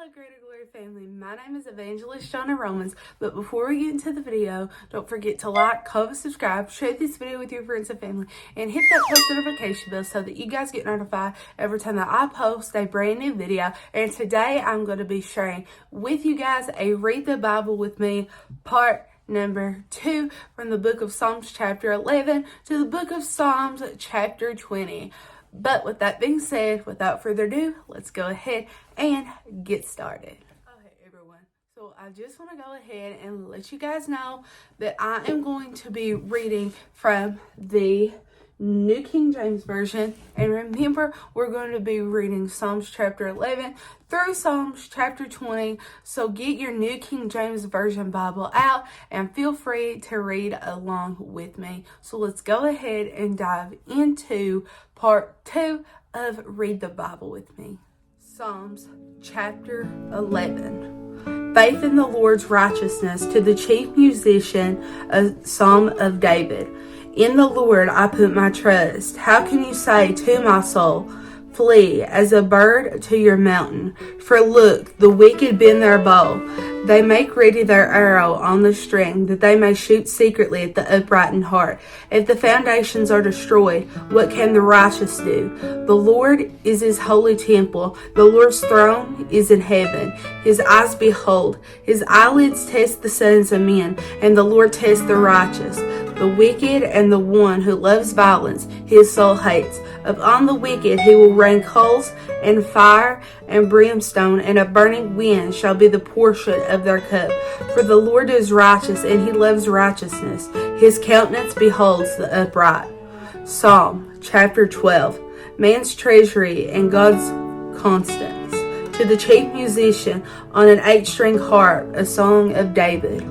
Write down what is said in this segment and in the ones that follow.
Hello, Greater Glory family. My name is Evangelist Johnna, but before we get into the video, don't forget to like, comment, subscribe, share this video with your friends and family, and hit that post notification bell so that you guys get notified every time that I post a brand new video. And today I'm going to be sharing with you guys a Read the Bible with Me part number 2 from the book of Psalms chapter 11 to the book of Psalms chapter 20. But with that being said, without further ado, let's go ahead and get started. Okay, everyone. So I just want to go ahead and let you guys know that I am going to be reading from the New King James Version. And remember, we're going to be reading Psalms chapter 11 through Psalms chapter 20. So get your New King James Version Bible out and feel free to read along with me. So let's go ahead and dive into part 2 of Read the Bible with Me. Psalms chapter 11. Faith in the Lord's righteousness, to the chief musician, a psalm of David. In the Lord I put my trust. How can you say to my soul, flee as a bird to your mountain? For look, the wicked bend their bow. They make ready their arrow on the string, that they may shoot secretly at the upright in heart. If the foundations are destroyed, what can the righteous do? The Lord is his holy temple. The Lord's throne is in heaven. His eyes behold. His eyelids test the sons of men, and the Lord tests the righteous. The wicked and the one who loves violence, his soul hates. Upon the wicked he will rain coals and fire and brimstone, and a burning wind shall be the portion of their cup. For the Lord is righteous, and he loves righteousness. His countenance beholds the upright. Psalm chapter 12. Man's treasury and God's constance. To the chief musician on an 8-string harp, a song of David.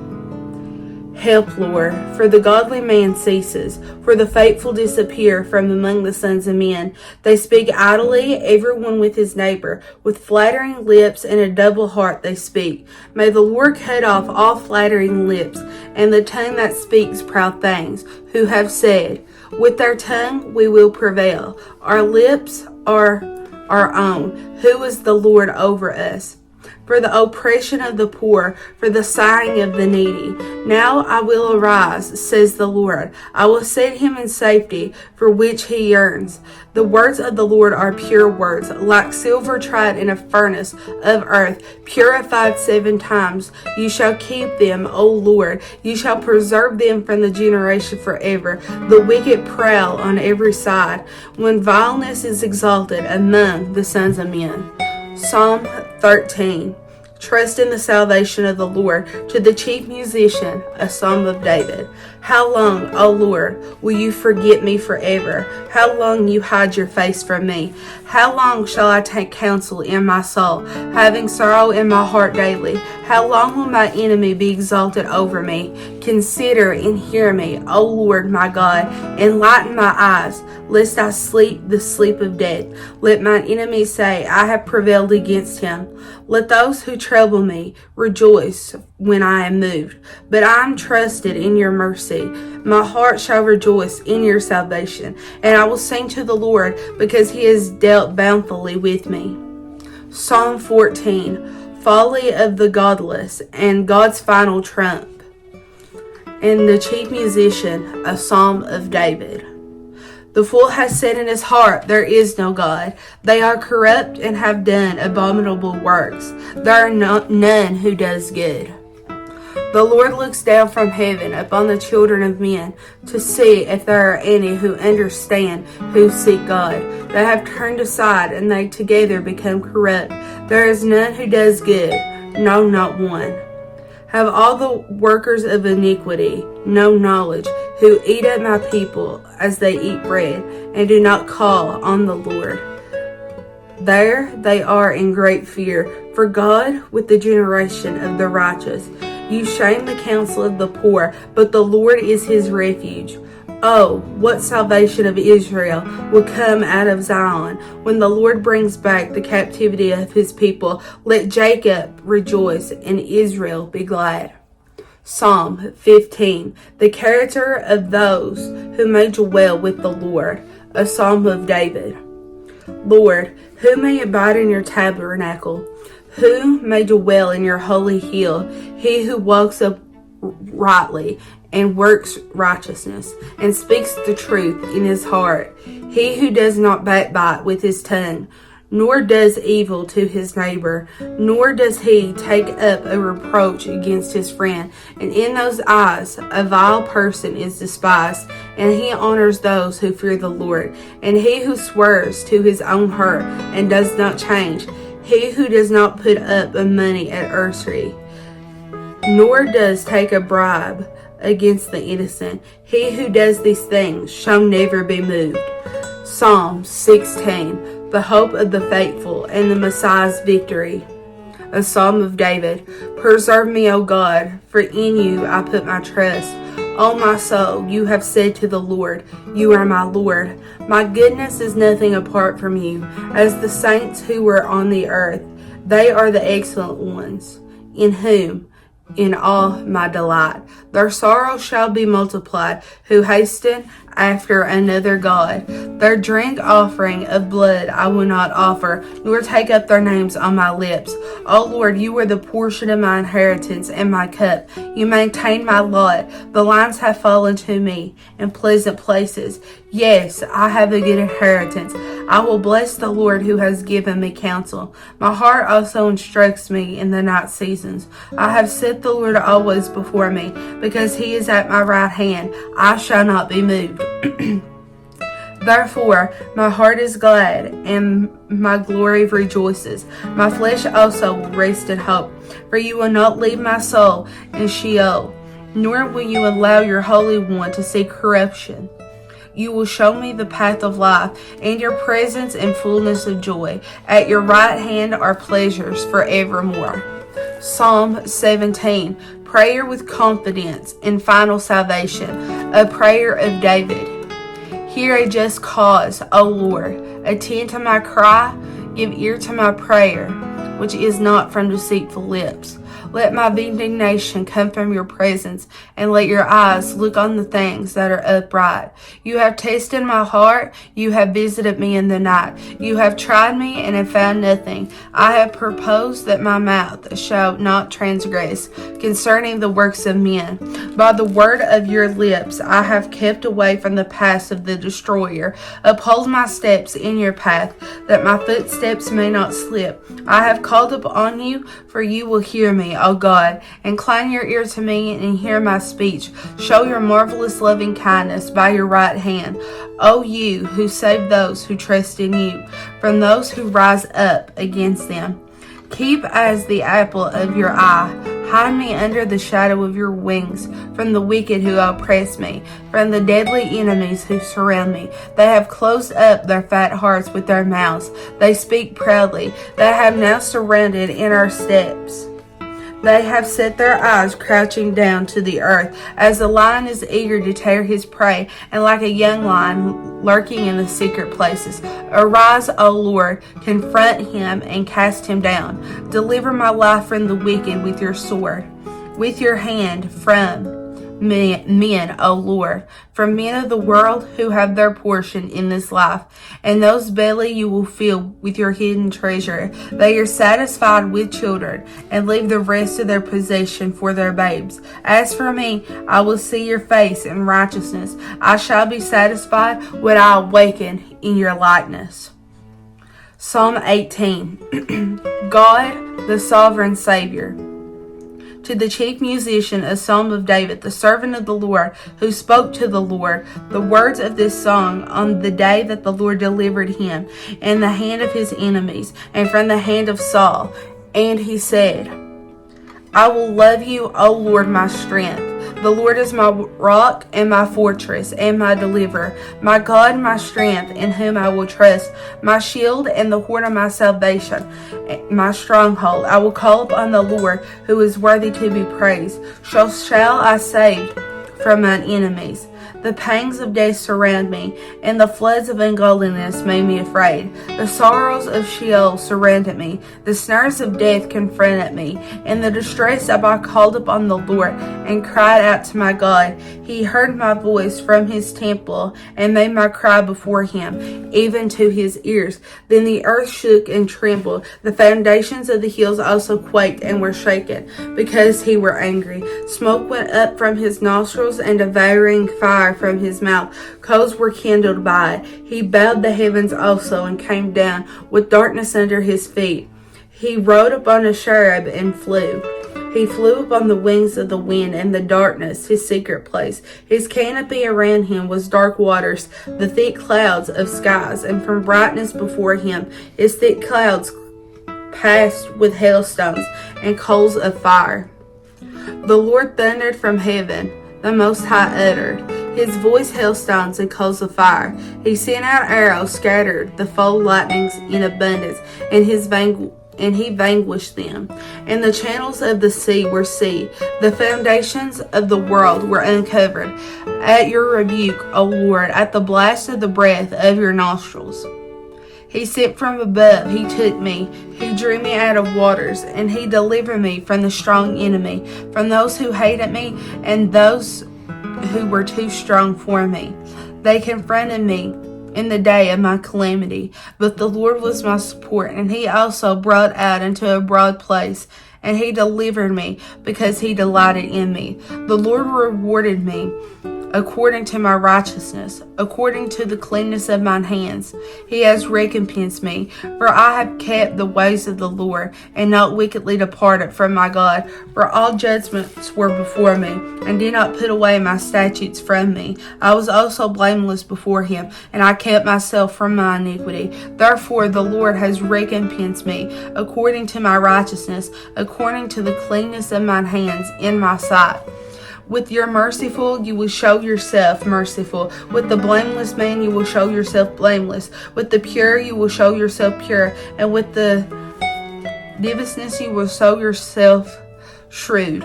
Help, Lord, for the godly man ceases, for the faithful disappear from among the sons of men. They speak idly, everyone with his neighbor. With flattering lips and a double heart they speak. May the Lord cut off all flattering lips, and the tongue that speaks proud things, who have said, with their tongue we will prevail. Our lips are our own. Who is the Lord over us? For the oppression of the poor, for the sighing of the needy. Now I will arise, says the Lord. I will set him in safety, for which he yearns. The words of the Lord are pure words, like silver tried in a furnace of earth, purified 7 times. You shall keep them, O Lord. You shall preserve them from the generation forever. The wicked prowl on every side, when vileness is exalted among the sons of men. Psalm 13. Trust in the salvation of the Lord. To the chief musician, a psalm of David. How long, O Lord, will you forget me forever? How long you hide your face from me? How long shall I take counsel in my soul, having sorrow in my heart daily? How long will my enemy be exalted over me? Consider and hear me, O Lord my God. Enlighten my eyes, lest I sleep the sleep of death. Let mine enemies say, I have prevailed against him. Let those who trouble me rejoice when I am moved. But I am trusted in your mercy. My heart shall rejoice in your salvation, and I will sing to the Lord, because he has dealt bountifully with me. Psalm 14. Folly of the Godless and God's final trump. And the chief musician, a psalm of David. The fool has said in his heart, there is no God. They are corrupt and have done abominable works. There are none who does good. The Lord looks down from heaven upon the children of men, to see if there are any who understand, who seek God. They have turned aside, and they together become corrupt. There is none who does good, no, not one. Have all the workers of iniquity no knowledge, who eat up my people as they eat bread, and do not call on the Lord? There they are in great fear, for God with the generation of the righteous. You shame the counsel of the poor, but the Lord is his refuge. Oh, what salvation of Israel will come out of Zion when the Lord brings back the captivity of his people. Let Jacob rejoice and Israel be glad. Psalm 15. The character of those who may dwell with the Lord. A psalm of David. Lord, who may abide in your tabernacle? Who may dwell in your holy hill? He who walks uprightly and works righteousness and speaks the truth in his heart. He who does not backbite with his tongue, nor does evil to his neighbor, nor does he take up a reproach against his friend. And in those eyes a vile person is despised, and he honors those who fear the Lord. And he who swears to his own hurt and does not change, he who does not put up money at usury, nor does take a bribe against the innocent, he who does these things shall never be moved. Psalm 16. The hope of the faithful and the Messiah's victory. A Psalm of David. Preserve me, O God, for in you I put my trust. O my soul, you have said to the Lord, you are my Lord. My goodness is nothing apart from you. As the saints who were on the earth, they are the excellent ones, in whom in all my delight. Their sorrow shall be multiplied, who hasten after another God. Their drink offering of blood I will not offer, nor take up their names on my lips. O Lord, you are the portion of my inheritance and my cup. You maintain my lot. The lines have fallen to me in pleasant places. Yes, I have a good inheritance. I will bless the Lord who has given me counsel. My heart also instructs me in the night seasons. I have set the Lord always before me, because he is at my right hand. I shall not be moved. Therefore, my heart is glad, and my glory rejoices. My flesh also will rest in hope, for you will not leave my soul in Sheol, nor will you allow your Holy One to see corruption. You will show me the path of life, and your presence in fullness of joy. At your right hand are pleasures forevermore. Psalm 17. Prayer with confidence in final salvation. A prayer of David. Hear a just cause, O Lord. Attend to my cry. Give ear to my prayer, which is not from deceitful lips. Let my indignation come from your presence, and let your eyes look on the things that are upright. You have tested my heart. You have visited me in the night. You have tried me and have found nothing. I have proposed that my mouth shall not transgress concerning the works of men. By the word of your lips I have kept away from the paths of the destroyer. Uphold my steps in your path, that my footsteps may not slip. I have called upon you, for you will hear me, O God. Incline your ear to me and hear my speech. Show your marvelous loving kindness by your right hand. O you who save those who trust in you, from those who rise up against them. Keep as the apple of your eye. Hide me under the shadow of your wings, from the wicked who oppress me, from the deadly enemies who surround me. They have closed up their fat hearts with their mouths. They speak proudly. They have now surrounded in our steps. They have set their eyes crouching down to the earth, as the lion is eager to tear his prey, and like a young lion lurking in the secret places. Arise, O Lord, confront him and cast him down. Deliver my life from the wicked with your sword, with your hand from men, O Lord, from men of the world who have their portion in this life, and those belly you will fill with your hidden treasure. They are satisfied with children, and leave the rest of their possession for their babes. As for me, I will see your face in righteousness. I shall be satisfied when I awaken in your likeness. Psalm 18. God, the sovereign Savior. To the chief musician, a psalm of David, the servant of the Lord, who spoke to the Lord the words of this song on the day that the Lord delivered him in the hand of his enemies and from the hand of Saul. And he said, I will love you, O Lord, my strength. The Lord is my rock and my fortress and my deliverer, my God, my strength, in whom I will trust, my shield and the horn of my salvation, my stronghold. I will call upon the Lord, who is worthy to be praised. So shall I save from mine enemies. The pangs of death surround me, and the floods of ungodliness made me afraid. The sorrows of Sheol surrounded me. The snares of death confronted me. In the distress I called upon the Lord and cried out to my God. He heard my voice from his temple and made my cry before him, even to his ears. Then the earth shook and trembled. The foundations of the hills also quaked and were shaken, because he were angry. Smoke went up from his nostrils and devouring fire from his mouth. Coals were kindled by it. He bowed the heavens also and came down with darkness under his feet. He rode upon a cherub and flew. He flew upon the wings of the wind and the darkness, his secret place. His canopy around him was dark waters, the thick clouds of skies, and from brightness before him, his thick clouds passed with hailstones and coals of fire. The Lord thundered from heaven, the Most High uttered. His voice hailstones and coals of fire. He sent out arrows, scattered the foul lightnings in abundance, and he vanquished them. And the channels of the sea were sea. The foundations of the world were uncovered. At your rebuke, O Lord, at the blast of the breath of your nostrils. He sent from above, he took me, he drew me out of waters, and he delivered me from the strong enemy, from those who hated me, and those who were too strong for me. They confronted me in the day of my calamity, but the Lord was my support, and he also brought out into a broad place, and he delivered me, because he delighted in me. The Lord rewarded me according to my righteousness, according to the cleanness of mine hands. He has recompensed me, for I have kept the ways of the Lord, and not wickedly departed from my God. For all judgments were before me, and did not put away my statutes from me. I was also blameless before him, and I kept myself from my iniquity. Therefore the Lord has recompensed me, according to my righteousness, according to the cleanness of mine hands in my sight. With your merciful, you will show yourself merciful. With the blameless man, you will show yourself blameless. With the pure, you will show yourself pure. And with the deviousness, you will show yourself shrewd.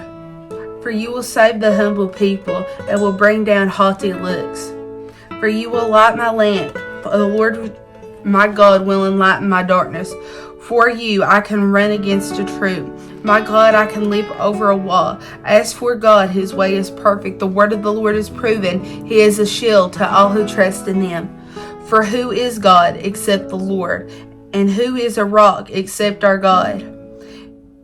For you will save the humble people and will bring down haughty looks. For you will light my lamp. The Lord my God will enlighten my darkness. For you, I can run against a troop. My God, I can leap over a wall. As for God, his way is perfect. The word of the Lord is proven. He is a shield to all who trust in him. For who is God except the Lord? And who is a rock except our God?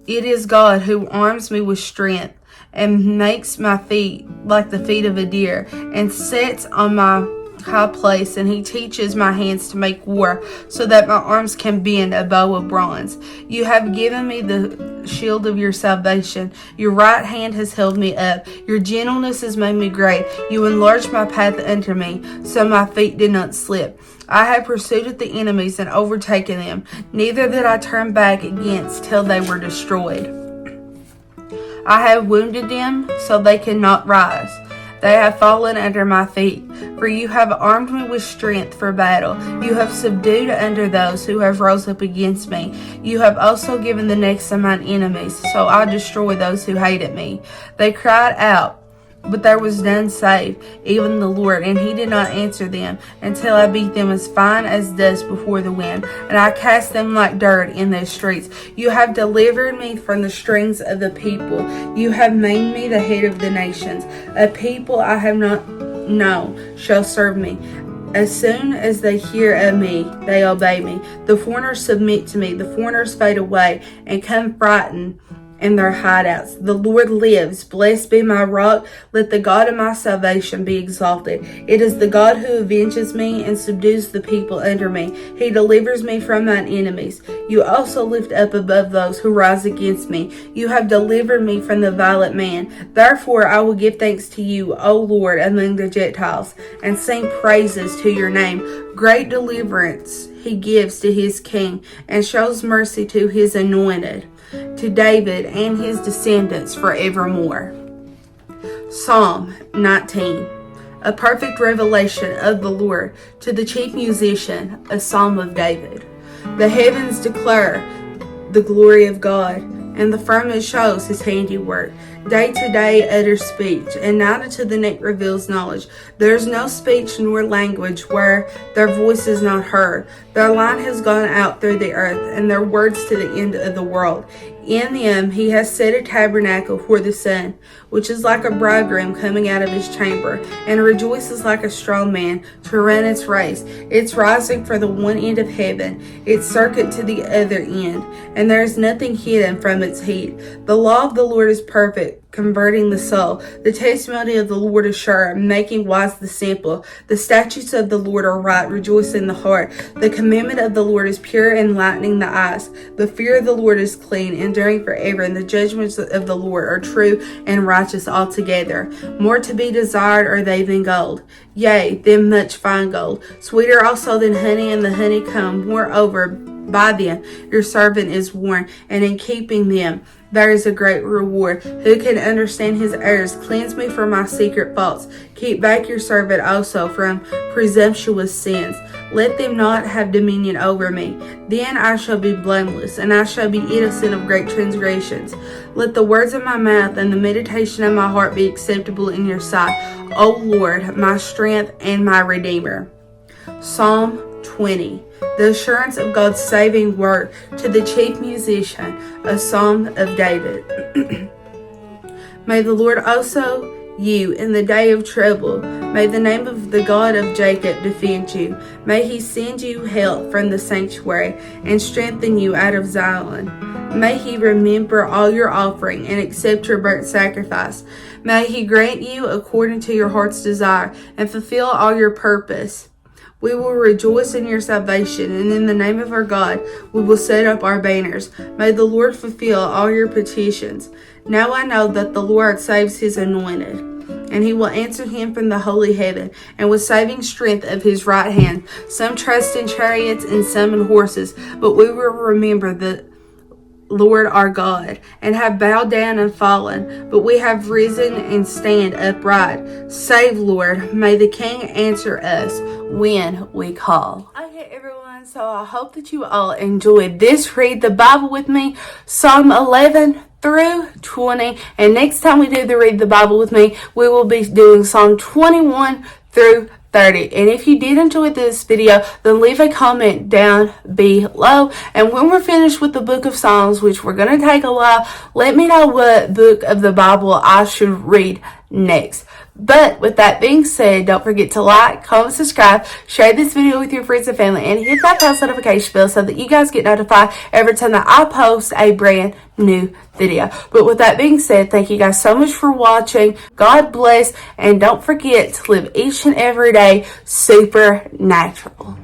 It is God who arms me with strength and makes my feet like the feet of a deer, and sets on my high place, and he teaches my hands to make war, so that my arms can bend a bow of bronze. You have given me the shield of your salvation. Your right hand has held me up. Your gentleness has made me great. You enlarged my path under me, so my feet did not slip. I have pursued the enemies and overtaken them. Neither did I turn back against till they were destroyed. I have wounded them, so they cannot rise. They have fallen under my feet. For you have armed me with strength for battle. You have subdued under those who have rose up against me. You have also given the necks of mine enemies, so I destroy those who hated me. They cried out, but there was none saved, even the Lord, and he did not answer them, until I beat them as fine as dust before the wind, and I cast them like dirt in their streets. You have delivered me from the strings of the people. You have made me the head of the nations. A people I have not known shall serve me. As soon as they hear of me, they obey me. The foreigners submit to me. The foreigners fade away and come frightened in their hideouts. The Lord lives. Blessed be my rock. Let the God of my salvation be exalted. It is the God who avenges me and subdues the people under me. He delivers me from mine enemies. You also lift up above those who rise against me. You have delivered me from the violent man. Therefore I will give thanks to you, O Lord, among the Gentiles, and sing praises to your name. Great deliverance he gives to his king, and shows mercy to his anointed, to David and his descendants forevermore. Psalm 19. A perfect revelation of the Lord. To the chief musician, a psalm of David. The heavens declare the glory of God. and the firmament shows his handiwork. Day to day utters speech, and night unto the neck reveals knowledge. There is no speech nor language where their voice is not heard. Their line has gone out through the earth, and their words to the end of the world. In them he has set a tabernacle for the sun, which is like a bridegroom coming out of his chamber, and rejoices like a strong man to run its race. It's rising for the one end of heaven, its circuit to the other end, and there is nothing hidden from its heat. The law of the Lord is perfect, converting the soul. The testimony of the Lord is sure, making wise the simple. The statutes of the Lord are right, rejoicing the heart. The commandment of the Lord is pure, enlightening the eyes. The fear of the Lord is clean, enduring forever, and the judgments of the Lord are true and righteous altogether. More to be desired are they than gold, yea, than much fine gold, sweeter also than honey and the honeycomb. Moreover, by them your servant is warned, and in keeping them there is a great reward. Who can understand his errors? Cleanse me from my secret faults. Keep back your servant also from presumptuous sins. Let them not have dominion over me. Then I shall be blameless, and I shall be innocent of great transgressions. Let the words of my mouth and the meditation of my heart be acceptable in your sight, O Lord, my strength and my Redeemer. Psalm 20. The assurance of God's saving word to the chief musician, a psalm of David. May the Lord also you in the day of trouble. May the name of the God of Jacob defend you. May he send you help from the sanctuary and strengthen you out of Zion. May he remember all your offering and accept your burnt sacrifice. May he grant you according to your heart's desire and fulfill all your purpose. We will rejoice in your salvation, and in the name of our God, we will set up our banners. May the Lord fulfill all your petitions. Now I know that the Lord saves his anointed, and he will answer him from the holy heaven, and with saving strength of his right hand. Some trust in chariots and some in horses, but we will remember the Lord our God, and have bowed down and fallen, but we have risen and stand upright. Save, Lord, may the King answer us when we call. Okay, everyone, so I hope that you all enjoyed this Read the Bible with me, Psalm 11 through 20, and next time we do the Read the Bible with me, we will be doing Psalm 21 through 30. And if you did enjoy this video, then leave a comment down below. And when we're finished with the book of Psalms, which we're going to take a while, let me know what book of the Bible I should read next. But with that being said, don't forget to like, comment, subscribe, share this video with your friends and family, and hit that post notification bell so that you guys get notified every time that I post a brand new video. But with that being said, thank you guys so much for watching. God bless, and don't forget to live each and every day supernatural.